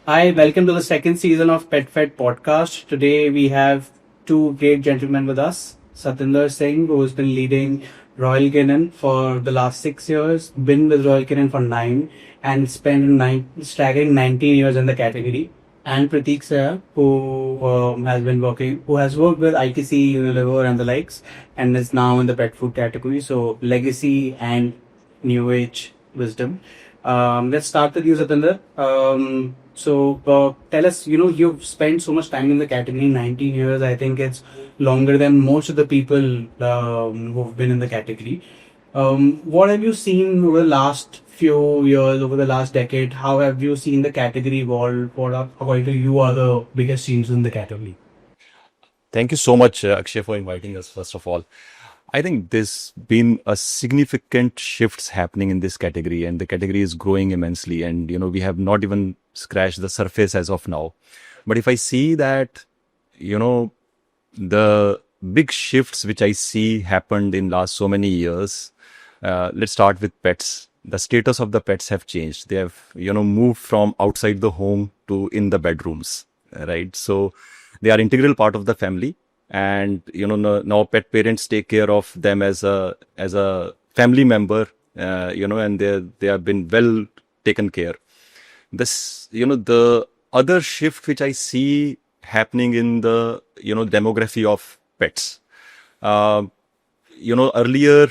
Hi, welcome to the second season of Pet Fed podcast. Today we have two great gentlemen with us. Satinder Singh, who has been leading Royal Canin for the last 6 years, been with Royal Canin for nine, and spent staggering 19 years in the category. And Prateek Sir, who has worked with ITC, Unilever, and the likes, and is now in the pet food category. So legacy and new age wisdom. Let's start with you, Satinder. Tell us, you've spent so much time in the category, 19 years. I think it's longer than most of the people who've been in the category. What have you seen over the last few years, over the last decade? How have you seen the category evolve? According to you, are the biggest changes in the category? Thank you so much, Akshay, for inviting us, first of all. I think there's been a significant shifts happening in this category, and the category is growing immensely. And, we have not even scratched the surface as of now. But if I see that, you know, the big shifts which I see happened in last so many years, let's start with pets. The status of the pets have changed. They have, moved from outside the home to in the bedrooms, right? So they are integral part of the family, and now pet parents take care of them as a family member, and they have been well taken care. This the other shift which I see happening in the demography of pets. uh, Earlier,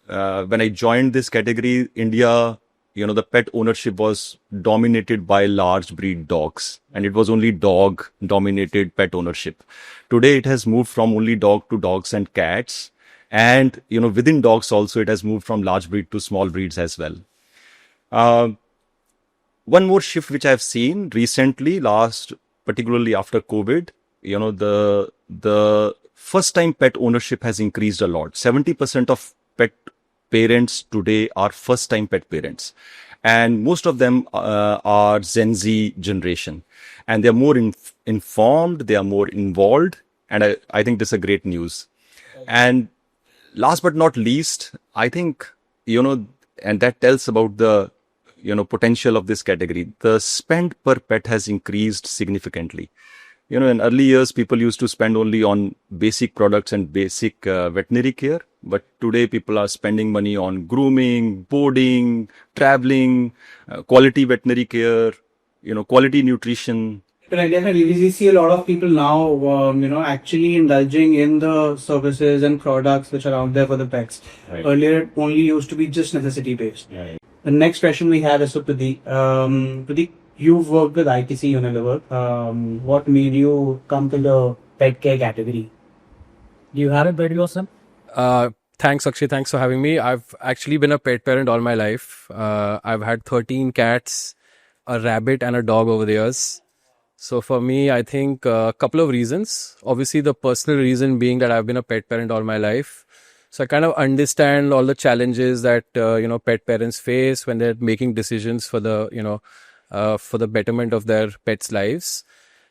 when I joined this category, India, the pet ownership was dominated by large breed dogs, and it was only dog dominated pet ownership. Today, it has moved from only dog to dogs and cats. And, within dogs also, it has moved from large breed to small breeds as well. Uh, One more shift which I've seen recently, last particularly after COVID, the first time pet ownership has increased a lot. 70% of pet parents today are first time pet parents, and most of them are Gen Z generation, and they're more informed, they are more involved, and I think this is a great news. And last but not least, I think, and that tells about the potential of this category. The spend per pet has increased significantly. In early years, people used to spend only on basic products and basic veterinary care, but today people are spending money on grooming, boarding, traveling, quality veterinary care, quality nutrition. Right, definitely. We see a lot of people now, actually indulging in the services and products which are out there for the pets. Right. Earlier, it only used to be just necessity based. Right. The next question we have is for Pradeep. Pradeep, you've worked with ITC Unilever. What made you come to the pet care category? Do you have a pet yourself? Thanks, Akshay. Thanks for having me. I've actually been a pet parent all my life. I've had 13 cats, a rabbit, and a dog over the years. So for me, I think a couple of reasons. Obviously, the personal reason being that I've been a pet parent all my life. So I kind of understand all the challenges that pet parents face when they're making decisions for the betterment of their pets' lives.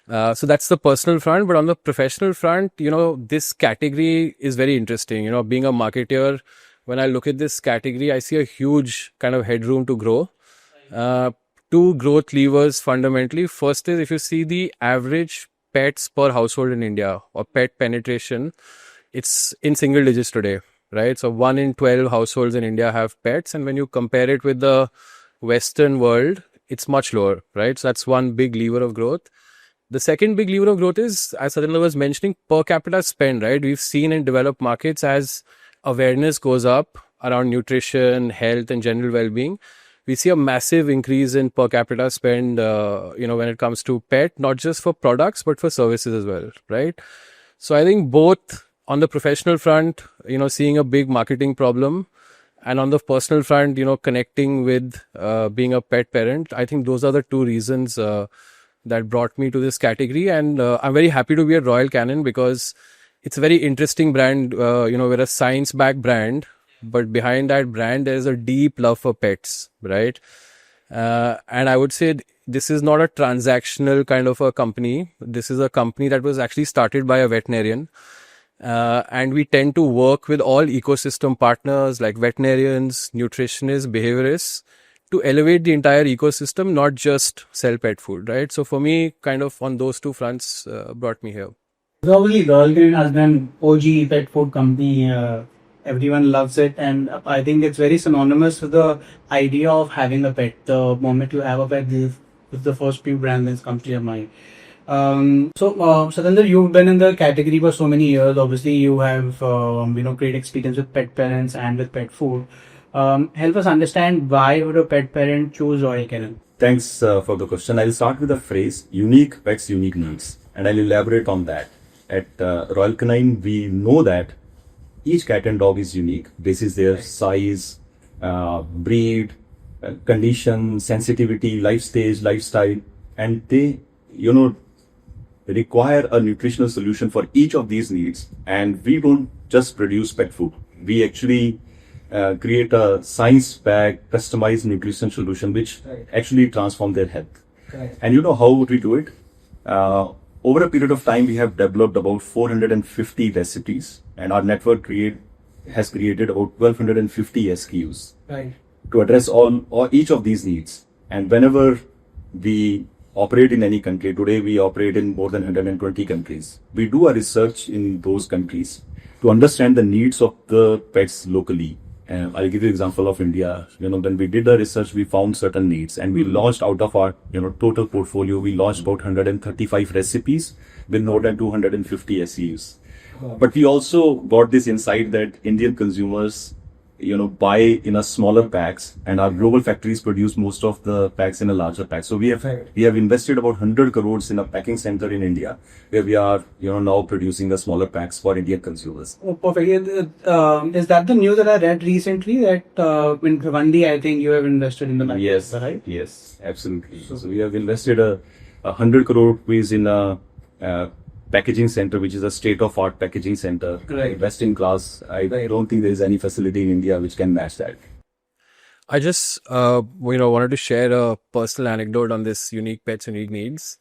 So that's the personal front. But on the professional front, this category is very interesting. Being a marketer, when I look at this category, I see a huge kind of headroom to grow. Two growth levers fundamentally. First is, if you see the average pets per household in India or pet penetration, it's in single digits today, right? So 1 in 12 households in India have pets. And when you compare it with the Western world, it's much lower, right? So that's one big lever of growth. The second big lever of growth is, as Satendra was mentioning, per capita spend, right? We've seen in developed markets, as awareness goes up around nutrition, health, and general well-being, we see a massive increase in per capita spend, when it comes to pet, not just for products, but for services as well, right? So I think both on the professional front, seeing a big marketing problem, and on the personal front, connecting with being a pet parent, I think those are the two reasons that brought me to this category. And I'm very happy to be at Royal Canin because it's a very interesting brand. We're a science-backed brand, but behind that brand, there is a deep love for pets, right? And I would say this is not a transactional kind of a company. This is a company that was actually started by a veterinarian. And we tend to work with all ecosystem partners like veterinarians, nutritionists, behaviorists to elevate the entire ecosystem, not just sell pet food, right? So for me, kind of on those two fronts brought me here. So obviously, Royal Canin has been OG pet food company. Everyone loves it, and I think it's very synonymous with the idea of having a pet. The moment you have a pet, this is the first few brands that comes to your mind. Satendra, you've been in the category for so many years. Obviously, you have great experience with pet parents and with pet food. Help us understand why would a pet parent choose Royal Canin? Thanks for the question. I'll start with the phrase unique pets, unique needs, and I'll elaborate on that. At Royal Canin, we know that each cat and dog is unique. This is their size, breed, condition, sensitivity, life stage, lifestyle, and they, require a nutritional solution for each of these needs. And we don't just produce pet food. We actually create a science-backed, customized nutrition solution which actually transform their health. And you know how would we do it? Over a period of time, we have developed about 450 recipes, and our network has created about 1250 SKUs to address all each of these needs. And whenever we operate in any country, today we operate in more than 120 countries. We do a research in those countries to understand the needs of the pets locally. I'll give you an example of India. When we did the research, we found certain needs, and we launched out of our, total portfolio, we launched about 135 recipes with more than 250 SKUs. But we also got this insight that Indian consumers, buy in a smaller packs, and our global factories produce most of the packs in a larger pack. So we have invested about 100 crores in a packing center in India, where we are, now producing the smaller packs for Indian consumers. Oh, perfect. Is that the news that I read recently that in Bhiwandi, I think you have invested in the package, Yes, right? yes, absolutely. So we have invested 100 crore rupees in a packaging center, which is a state-of-art packaging center, best in class. I don't think there is any facility in India which can match that. I just, wanted to share a personal anecdote on this unique pets, unique needs.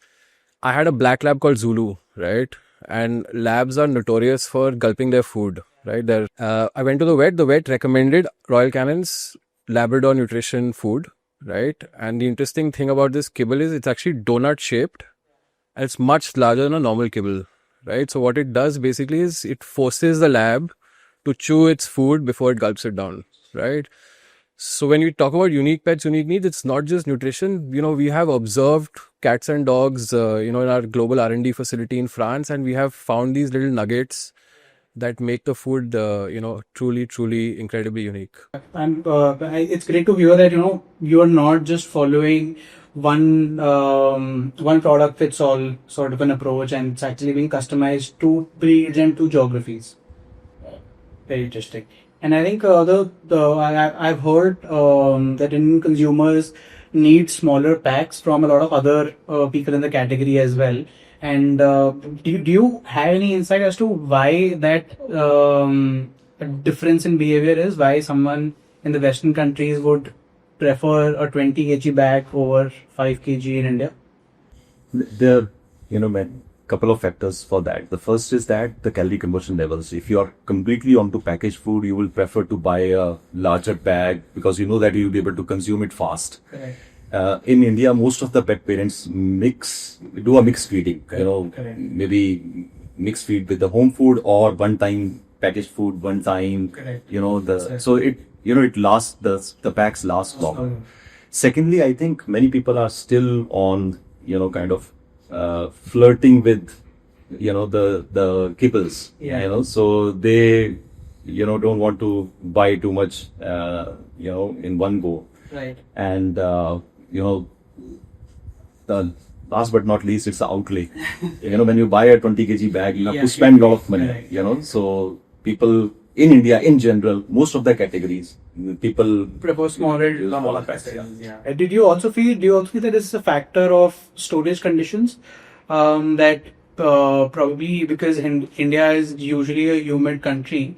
I had a black lab called Zulu, right? And labs are notorious for gulping their food, right? I went to the vet recommended Royal Canin's Labrador nutrition food, right? And the interesting thing about this kibble is it's actually donut shaped. And it's much larger than a normal kibble, right? So what it does basically is it forces the lab to chew its food before it gulps it down, right? So when we talk about unique pets, unique needs, it's not just nutrition. We have observed cats and dogs, in our global R&D facility in France, and we have found these little nuggets that make the food, truly, truly incredibly unique. And it's great to hear that you are not just following one product fits all sort of an approach, and it's actually being customized to breeds and to geographies. Very interesting. And I think I've heard that Indian consumers need smaller packs from a lot of other people in the category as well. And do you have any insight as to why that difference in behavior is? Why someone in the Western countries would prefer a 20 kg bag over 5 kg in India? There are, couple of factors for that. The first is that the calorie conversion levels. If you are completely onto packaged food, you will prefer to buy a larger bag because you know that you'll be able to consume it fast. Correct. In India, most of the pet parents do a mixed feeding. Maybe mixed feed with the home food or one time packaged food, one time. Correct. So it lasts, the packs last long. Secondly, I think many people are still on, flirting with, the kibbles, so they, don't want to buy too much, in one go. Right. And, the last but not least, it's the outlay. When you buy a 20 kg bag, you have to spend a lot of money, so people in India, in general, most of the categories, people Prefer smaller packs. Yeah. Do you also feel that this is a factor of storage conditions? That probably because India is usually a humid country,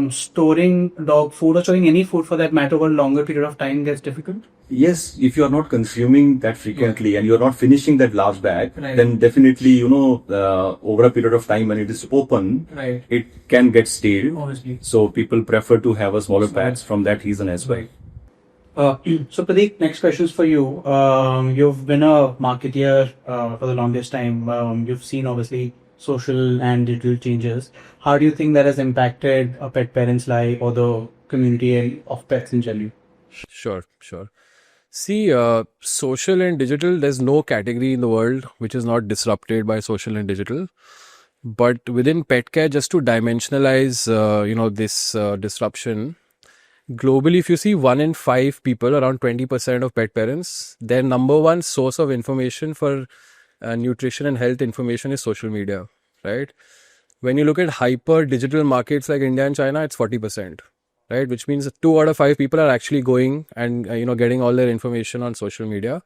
storing dog food or storing any food for that matter over a longer period of time gets difficult? Yes, if you are not consuming that frequently and you are not finishing that large bag, Right. then definitely, over a period of time when it is open, Right. it can get stale. Obviously. So people prefer to have a smaller batch from that reason as well. So Pradeep, next question is for you. You've been a marketeer for the longest time. You've seen obviously social and digital changes. How do you think that has impacted a pet parent's life or the community of pets in general? Sure, sure. See, social and digital, there's no category in the world which is not disrupted by social and digital. But within pet care, just to dimensionalize, this disruption, globally, if you see 1 in 5 people, around 20% of pet parents, their number one source of information for nutrition and health information is social media, right? When you look at hyper digital markets like India and China, it's 40%, right? Which means 2 out of 5 people are actually going and getting all their information on social media.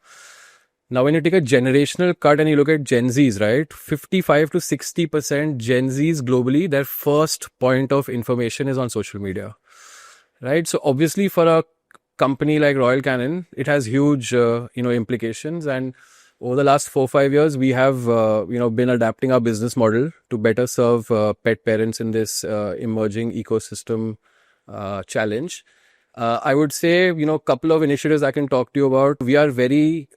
Now, when you take a generational cut and you look at Gen Zs, right? 55 to 60% Gen Zs globally, their first point of information is on social media, right? So obviously for a company like Royal Canin, it has huge, implications. And over the last 4 5 years, we have, been adapting our business model to better serve pet parents in this emerging ecosystem challenge. I would say, couple of initiatives I can talk to you about. We are very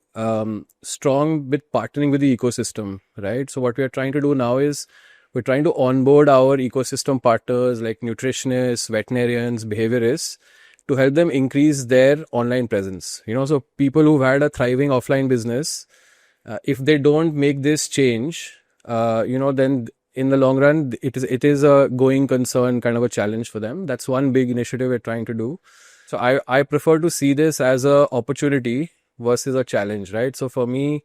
strong with partnering with the ecosystem, right? So what we are trying to do now is we're trying to onboard our ecosystem partners like nutritionists, veterinarians, behaviorists to help them increase their online presence. So people who've had a thriving offline business, if they don't make this change, then in the long run, it is a going concern, kind of a challenge for them. That's one big initiative we're trying to do. So I prefer to see this as a opportunity versus a challenge, right? So for me,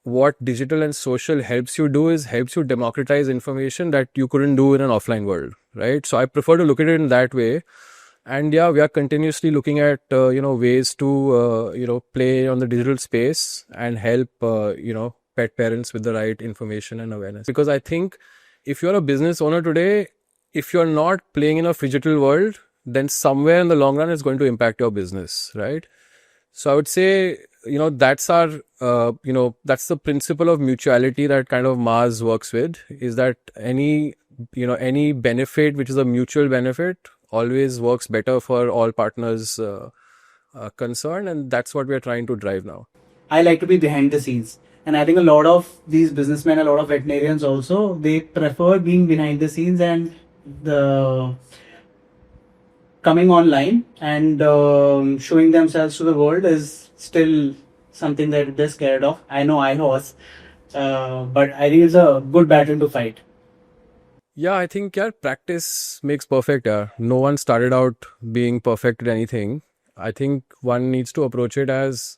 what digital and social helps you do is helps you democratize information that you couldn't do in an offline world, right? So I prefer to look at it in that way. And yeah, we are continuously looking at ways to play on the digital space and help pet parents with the right information and awareness. Because I think if you're a business owner today, if you're not playing in a phygital world, then somewhere in the long run it's going to impact your business, right? So I would say, that's our, that's the principle of mutuality that kind of Mars works with, is that any benefit which is a mutual benefit always works better for all partners concerned. And that's what we are trying to drive now. I like to be behind the scenes. And I think a lot of these businessmen, a lot of veterinarians also, they prefer being behind the scenes and the coming online and showing themselves to the world is still something that they're scared of. I know I was, but I think it's a good battle to fight. Yeah, I think practice makes perfect. No one started out being perfect at anything. I think one needs to approach it as,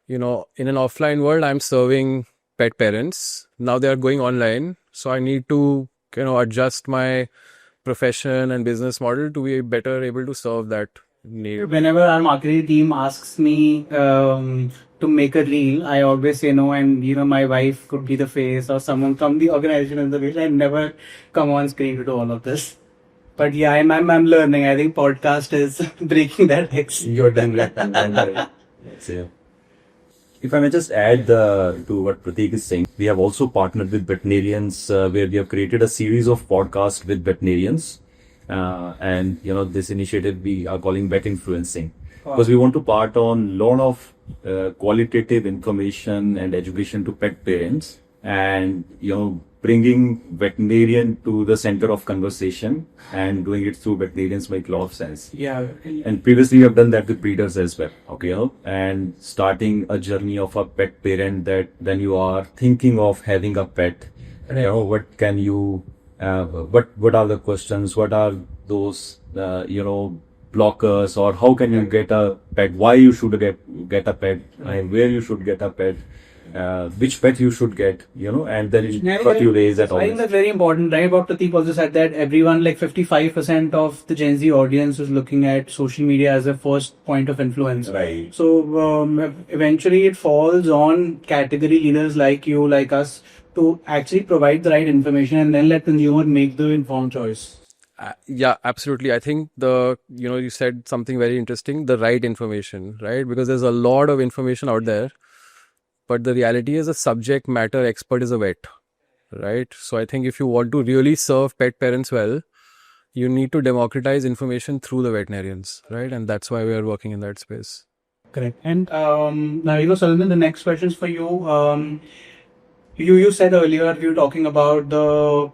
in an offline world, I'm serving pet parents. Now they are going online. So I need to, adjust my profession and business model to be better able to serve that need. Whenever our marketing team asks me to make a reel, I always say no. And my wife could be the face or someone from the organization in the face. I never come on screen to do all of this. But yeah, I'm learning. I think podcast is breaking that X. You're done right. So, if I may just add to what Prateek is saying, we have also partnered with veterinarians where we have created a series of podcasts with veterinarians. And this initiative we are calling Vet Influencing, because we want to part on lot of qualitative information and education to pet parents, and bringing veterinarian to the center of conversation and doing it through veterinarians make a lot of sense. Yeah. And previously we have done that with breeders as well. Okay, and starting a journey of a pet parent, that when you are thinking of having a pet, what can you what are the questions, what are those blockers, or how can you get a pet, why you should get a pet, and where you should get a pet, which pet you should get, and then what you raise at all. I think that's very important, right? About Prateek also said that everyone, like 55% of the Gen Z audience is looking at social media as a first point of influence. Right. So eventually it falls on category leaders like you, like us, to actually provide the right information and then let consumer make the informed choice. Yeah, absolutely. I think you said something very interesting, the right information, right? Because there's a lot of information out there, but the reality is a subject matter expert is a vet, right? So I think if you want to really serve pet parents well, you need to democratize information through the veterinarians, right? And that's why we are working in that space. Correct. And now, Sullivan, the next question is for you. You said earlier you were talking about the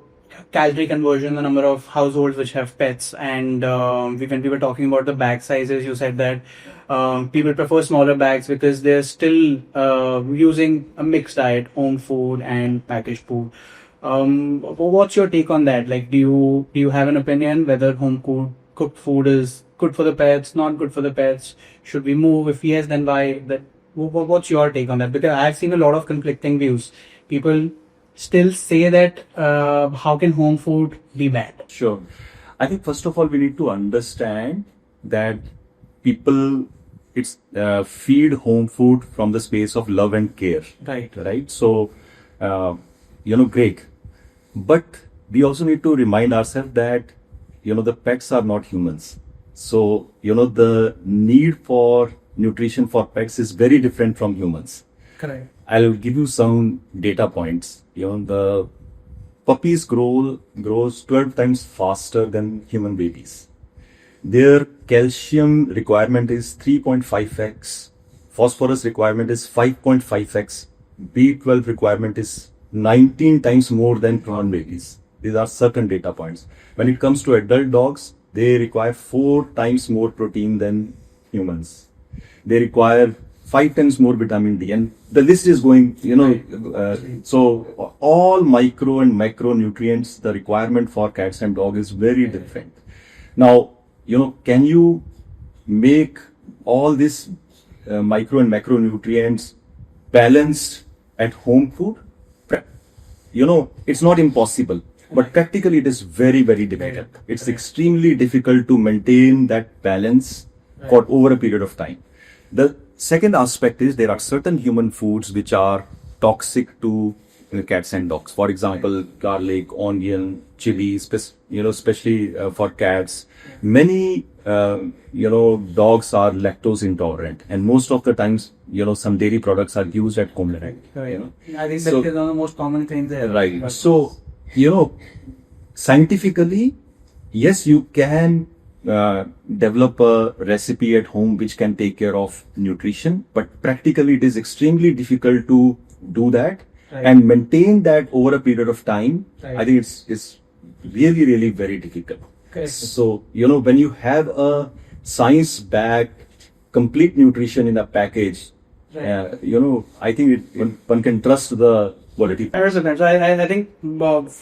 calorie conversion, the number of households which have pets, and when we were talking about the bag sizes, you said that people prefer smaller bags because they're still using a mixed diet, home food and packaged food. What's your take on that? Like, do you have an opinion whether cooked food is good for the pets, not good for the pets? Should we move? If yes, then why? What's your take on that? Because I've seen a lot of conflicting views. People still say that how can home food be bad? Sure. I think first of all, we need to understand that people feed home food from the space of love and care. Right. So, great. But we also need to remind ourselves that, the pets are not humans. So, the need for nutrition for pets is very different from humans. Correct. I'll give you some data points. The puppies grows 12 times faster than human babies. Their calcium requirement is 3.5x. Phosphorus requirement is 5.5x. B12 requirement is 19 times more than human babies. These are certain data points. When it comes to adult dogs, they require 4 times more protein than humans. They require 5 times more vitamin D, and the list is going, so all micro and macronutrients, the requirement for cats and dogs is very different. Now, can you make all this micro and macronutrients balanced at home food? It's not impossible, but practically it is very, very difficult. It's extremely difficult to maintain that balance for over a period of time. The second aspect is there are certain human foods which are toxic to cats and dogs. For example, garlic, onion, chili, especially for cats. Many, dogs are lactose intolerant, and most of the times, some dairy products are used at home. Right. I think that is one of the most common things there. Right. So, scientifically, yes, you can develop a recipe at home which can take care of nutrition, but practically it is extremely difficult to do that and maintain that over a period of time. I think it's really, really very difficult. So, when you have a science-backed complete nutrition in a package, I think one can trust the quality. So I think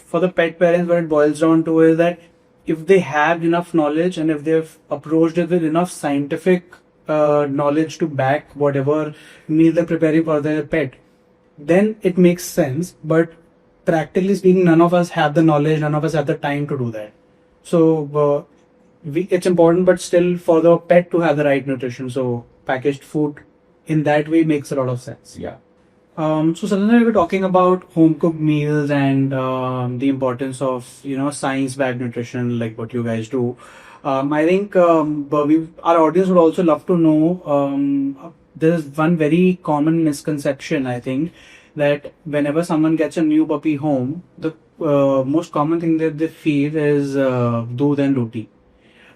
for the pet parents, what it boils down to is that if they have enough knowledge and if they've approached it with enough scientific knowledge to back whatever meal they're preparing for their pet, then it makes sense. But practically speaking, none of us have the knowledge, none of us have the time to do that. So it's important, but still for the pet to have the right nutrition. So packaged food in that way makes a lot of sense. Yeah. So suddenly we were talking about home cooked meals and the importance of science-backed nutrition, like what you guys do. I think our audience would also love to know. There is one very common misconception, I think, that whenever someone gets a new puppy home, the most common thing that they feel is doodh and roti.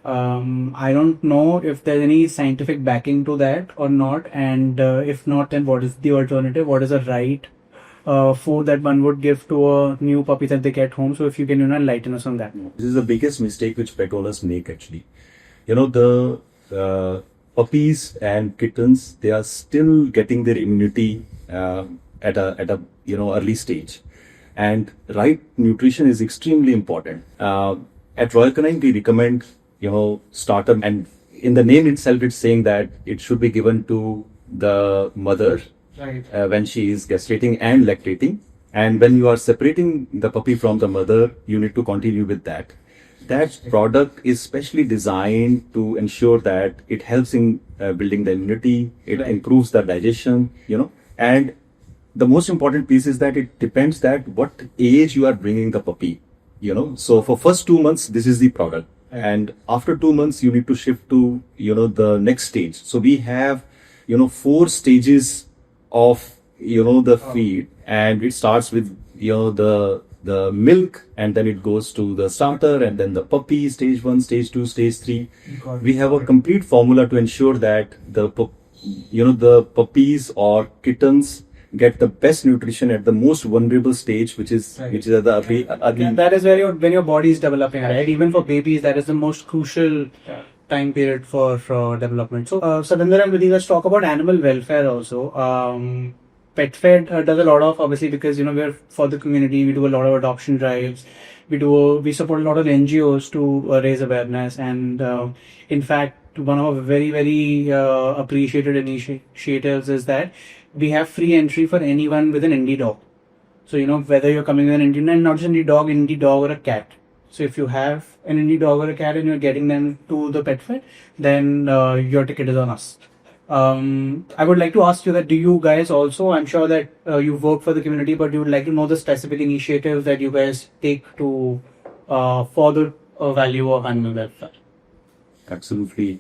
I don't know if there's any scientific backing to that or not, and if not, then what is the alternative? What is the right food that one would give to a new puppy that they get home? So if you can enlighten us on that. This is the biggest mistake which pet owners make actually. The puppies and kittens, they are still getting their immunity at a early stage, and right nutrition is extremely important. At Royal Canin, we recommend starter, and in the name itself, it's saying that it should be given to the mother when she is gestating and lactating. And when you are separating the puppy from the mother, you need to continue with that. That product is specially designed to ensure that it helps in building the immunity, it improves the digestion, and the most important piece is that it depends that what age you are bringing the puppy, So for first 2 months, this is the product. And after 2 months, you need to shift to, the next stage. So we have, 4 stages of, the feed, and it starts with, the the milk, and then it goes to the starter, and then the puppy, stage 1, stage 2, stage 3. We have a complete formula to ensure that the puppies or kittens get the best nutrition at the most vulnerable stage, which is at the That is where when your body is developing, right? Even for babies, that is the most crucial time period for development. So, Satinder and Vidhi, let's talk about animal welfare also. PetFed does a lot of, obviously, because we're for the community. We do a lot of adoption drives. We support a lot of NGOs to raise awareness, and in fact, one of our very very appreciated initiatives is that we have free entry for anyone with an indie dog. So whether you're coming with an Indian, and not just indie dog or a cat. So if you have an indie dog or a cat and you're getting them to the PetFed, then your ticket is on us. I would like to ask you that, do you guys also, I'm sure that you work for the community, but you would like to know the specific initiatives that you guys take to further value of animal welfare? Absolutely.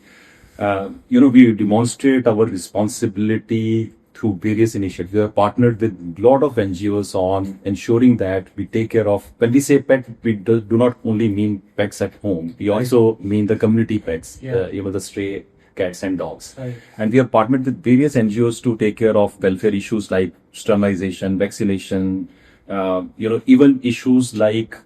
We demonstrate our responsibility through various initiatives. We have partnered with a lot of NGOs on ensuring that we take care of, when we say pet, we do not only mean pets at home, we also mean the community pets, even the stray cats and dogs. Right. And we have partnered with various NGOs to take care of welfare issues like sterilization, vaccination, even issues like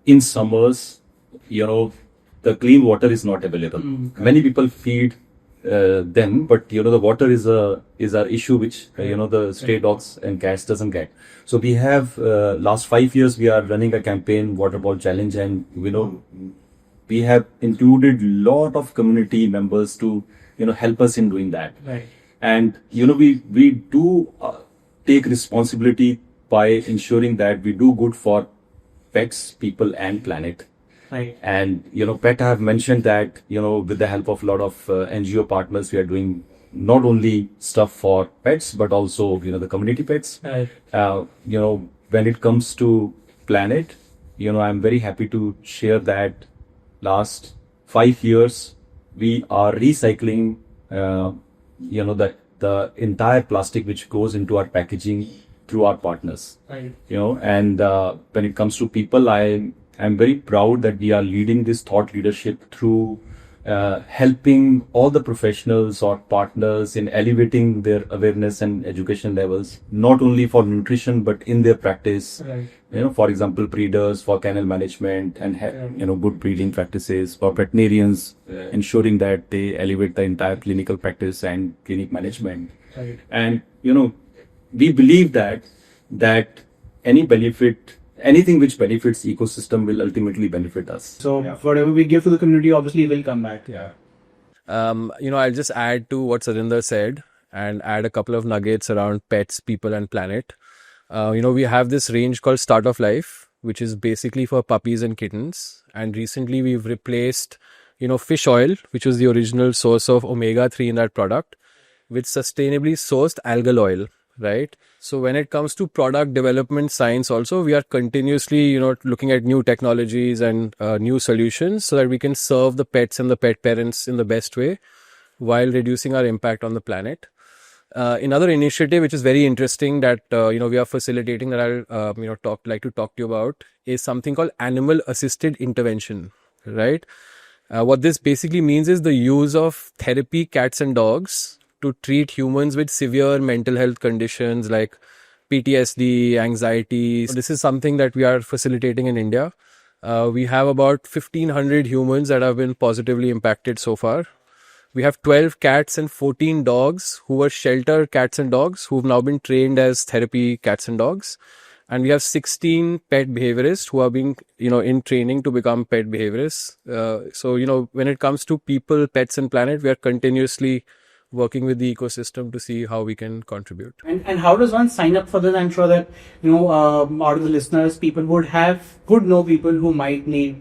in summers, the clean water is not available. Many people feed them, but the water is our issue, which the stray dogs and cats doesn't get. So we have last 5 years we are running a campaign, Water Ball Challenge, and we have included lot of community members to help us in doing that. Right. And we do take responsibility by ensuring that we do good for pets, people, and planet. Right. And PET, I have mentioned that with the help of a lot of NGO partners, we are doing not only stuff for pets but also the community pets. Right. When it comes to planet, I'm very happy to share that last 5 years we are recycling the entire plastic which goes into our packaging through our partners. Right. And when it comes to people, I'm very proud that we are leading this thought leadership through helping all the professionals or partners in elevating their awareness and education levels, not only for nutrition but in their practice. Right. For example, breeders for kennel management and good breeding practices, for veterinarians, ensuring that they elevate the entire clinical practice and clinic management. Right. And we believe that anything which benefits ecosystem will ultimately benefit us. So whatever we give to the community obviously will come back. Yeah. I'll just add to what Satinder said and add a couple of nuggets around pets, people, and planet. We have this range called Start of Life, which is basically for puppies and kittens. And recently we've replaced, fish oil, which was the original source of omega-3 in that product, with sustainably sourced algal oil, right? So when it comes to product development science also, we are continuously, looking at new technologies and new solutions so that we can serve the pets and the pet parents in the best way while reducing our impact on the planet. Another initiative which is very interesting that we are facilitating that I'll like to talk to you about is something called animal assisted intervention, right? What this basically means is the use of therapy cats and dogs to treat humans with severe mental health conditions like PTSD, anxiety. So this is something that we are facilitating in India. We have about 1,500 humans that have been positively impacted so far. We have 12 cats and 14 dogs who were shelter cats and dogs who've now been trained as therapy cats and dogs. And we have 16 pet behaviorists who are being, in training to become pet behaviorists. So, when it comes to people, pets and planet, we are continuously working with the ecosystem to see how we can contribute. And how does one sign up for this? I'm sure that, out of the listeners, people would know people who might need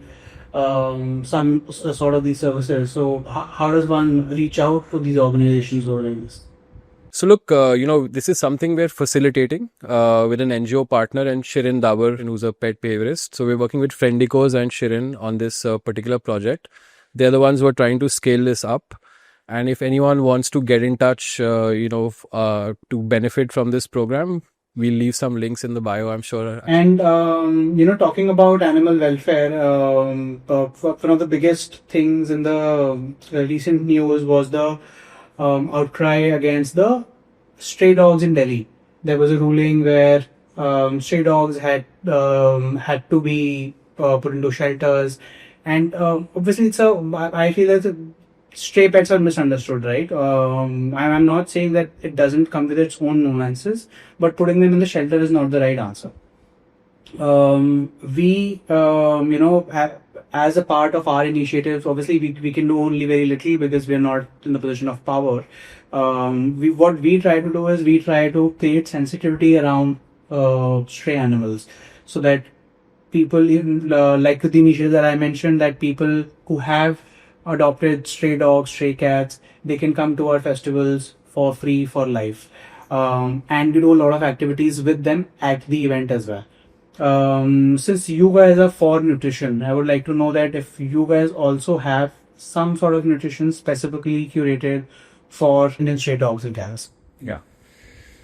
some sort of these services. So how does one reach out to these organizations or like this? So look, this is something we're facilitating with an NGO partner and Shirin Dabar, who's a pet behaviorist. So we're working with Friendicos and Shirin on this particular project. They're the ones who are trying to scale this up. And if anyone wants to get in touch, to benefit from this program, we'll leave some links in the bio, I'm sure. And talking about animal welfare, one of the biggest things in the recent news was the outcry against the stray dogs in Delhi. There was a ruling where stray dogs had to be put into shelters, and obviously I feel that stray pets are misunderstood, right? I'm not saying that it doesn't come with its own nuances, but putting them in the shelter is not the right answer. As a part of our initiatives, obviously we can do only very little because we are not in the position of power. What we try to do is we try to create sensitivity around stray animals, so that people in like the initiative that I mentioned, that people who have adopted stray dogs, stray cats, they can come to our festivals for free for life, and we do a lot of activities with them at the event as well. Since you guys are for nutrition, I would like to know that if you guys also have some sort of nutrition specifically curated for Indian stray dogs and cats. Yeah.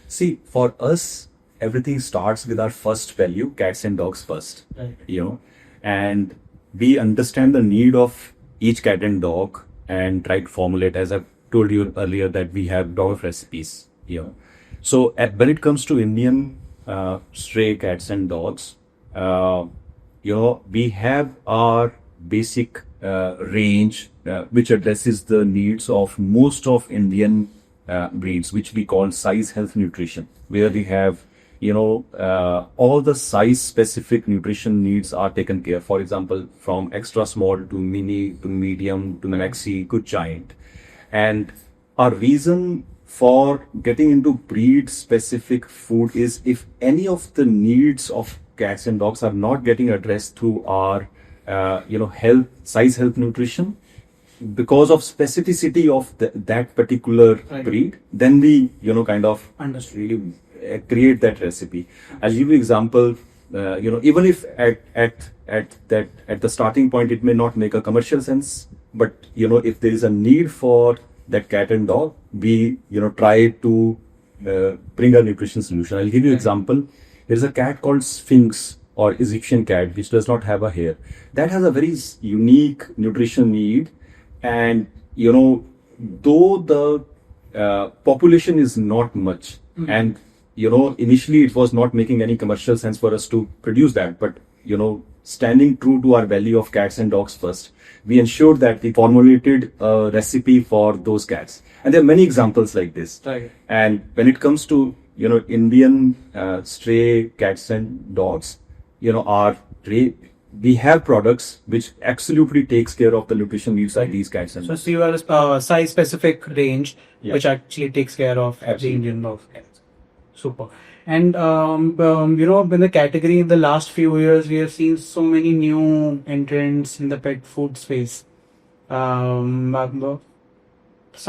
See, for us, everything starts with our first value, cats and dogs first. Right. And we understand the need of each cat and dog and try to formulate, as I've told you earlier, that we have lot of recipes. So when it comes to Indian stray cats and dogs, we have our basic range which addresses the needs of most of Indian breeds, which we call size health nutrition, where we have all the size specific nutrition needs are taken care. For example, from extra small to mini to medium to maxi to giant. And our reason for getting into breed specific food is if any of the needs of cats and dogs are not getting addressed through our size health nutrition, because of specificity of that particular breed, then we kind of really create that recipe. I'll give you example. Even if at the starting point it may not make a commercial sense, but if there is a need for that cat and dog, we try to bring a nutrition solution. I'll give you example. There's a cat called Sphinx or Egyptian cat which does not have a hair. That has a very unique nutrition need, and though the population is not much, and initially it was not making any commercial sense for us to produce that, but standing true to our value of cats and dogs first, we ensured that we formulated a recipe for those cats. And there are many examples like this. Right. And when it comes to Indian stray cats and dogs, we have products which absolutely takes care of the nutrition needs of these cats and dogs. So you have a size specific range Yeah. which actually takes care of the Absolutely. Indian dogs. Super. And in the category in the last few years, we have seen so many new entrants in the pet food space. Some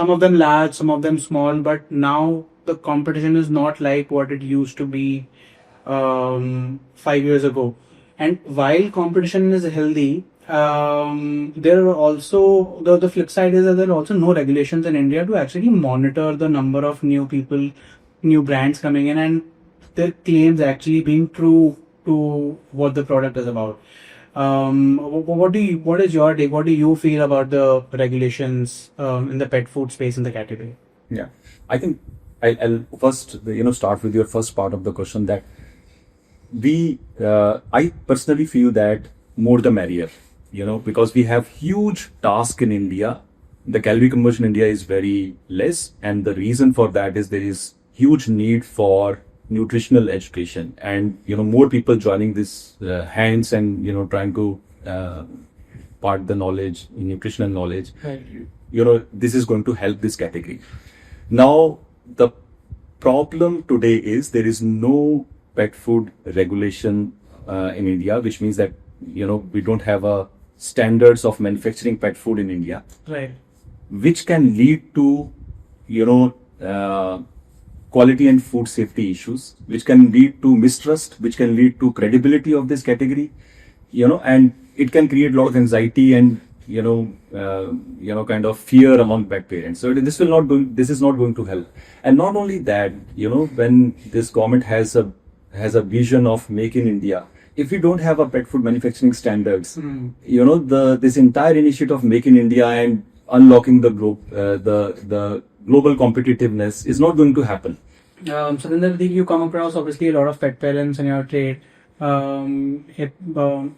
of them large, some of them small, but now the competition is not like what it used to be 5 years ago. And while competition is healthy, there are also the flip side is that there are also no regulations in India to actually monitor the number of new people, new brands coming in, and their claims actually being true to what the product is about. What is your take? What do you feel about the regulations in the pet food space in the category? Yeah, I think I'll first start with your first part of the question, that I personally feel that more the merrier, because we have huge task in India. The calorie conversion in India is very less, and the reason for that is there is huge need for nutritional education, and more people joining this hands and trying to part the knowledge in nutritional knowledge. Right. This is going to help this category. Now the problem today is there is no pet food regulation in India, which means that we don't have a standards of manufacturing pet food in India, Right. which can lead to quality and food safety issues, which can lead to mistrust, which can lead to credibility of this category, and it can create a lot of anxiety and kind of fear among pet parents. So this is not going to help. And not only that, when this government has a vision of make in India, if we don't have a pet food manufacturing standards, this entire initiative of make in India and unlocking the global competitiveness is not going to happen. Satinder, you come across obviously a lot of pet parents in your trade.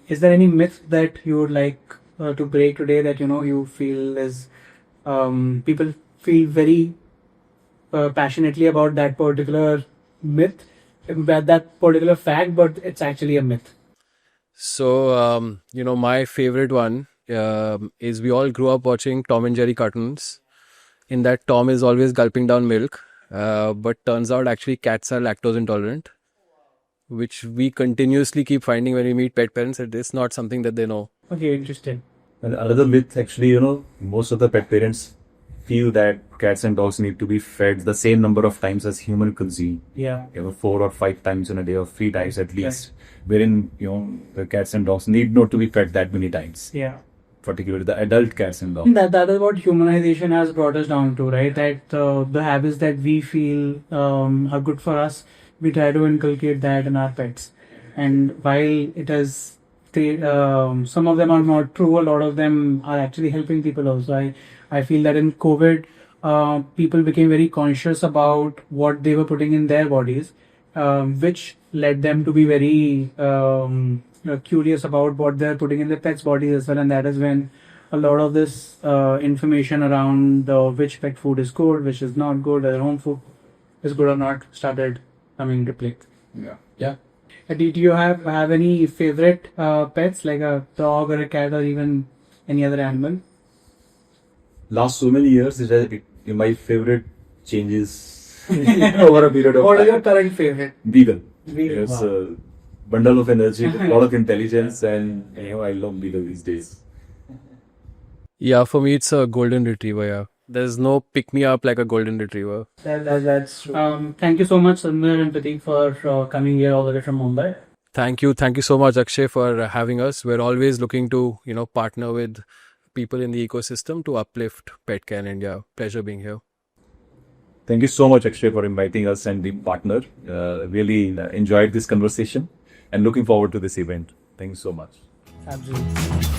Is there any myth that you would like to break today that you feel is people feel very passionately about that particular myth, about that particular fact, but it's actually a myth? So, my favorite one is we all grew up watching Tom and Jerry cartoons. In that, Tom is always gulping down milk, but turns out actually cats are lactose intolerant, which we continuously keep finding when we meet pet parents that it's not something that they know. Okay, interesting. And another myth, actually, most of the pet parents feel that cats and dogs need to be fed the same number of times as human consume. Yeah. 4 or 5 times in a day, or 3 times at least. Wherein, the cats and dogs need not to be fed that many times. Yeah. Particularly the adult cats and dogs. That is what humanization has brought us down to, right? That the habits that we feel are good for us, we try to inculcate that in our pets. And while it is, some of them are not true, a lot of them are actually helping people also. I feel that in COVID, people became very conscious about what they were putting in their bodies, which led them to be very curious about what they're putting in their pets' bodies as well. And that is when a lot of this information around which pet food is good, which is not good, whether home food is good or not, started coming into play. Yeah. Do you have any favorite pets, like a dog or a cat or even any other animal? Last so many years, my favorite changes over a period of What is time. your current favorite? Beagle. Beagle, It's wow. a bundle of energy, a lot of intelligence, and I love Beagle these days. Yeah, for me, it's a golden retriever. Yeah, there's no pick me up like a golden retriever. That's true. Thank you so much, Sundar and Pratik, for coming here all the way from Mumbai. Thank you so much, Akshay, for having us. We're always looking to partner with people in the ecosystem to uplift pet care in India. Pleasure being here. Thank you so much, Akshay, for inviting us and being partner. Really enjoyed this conversation and looking forward to this event. Thank you so much. Absolutely.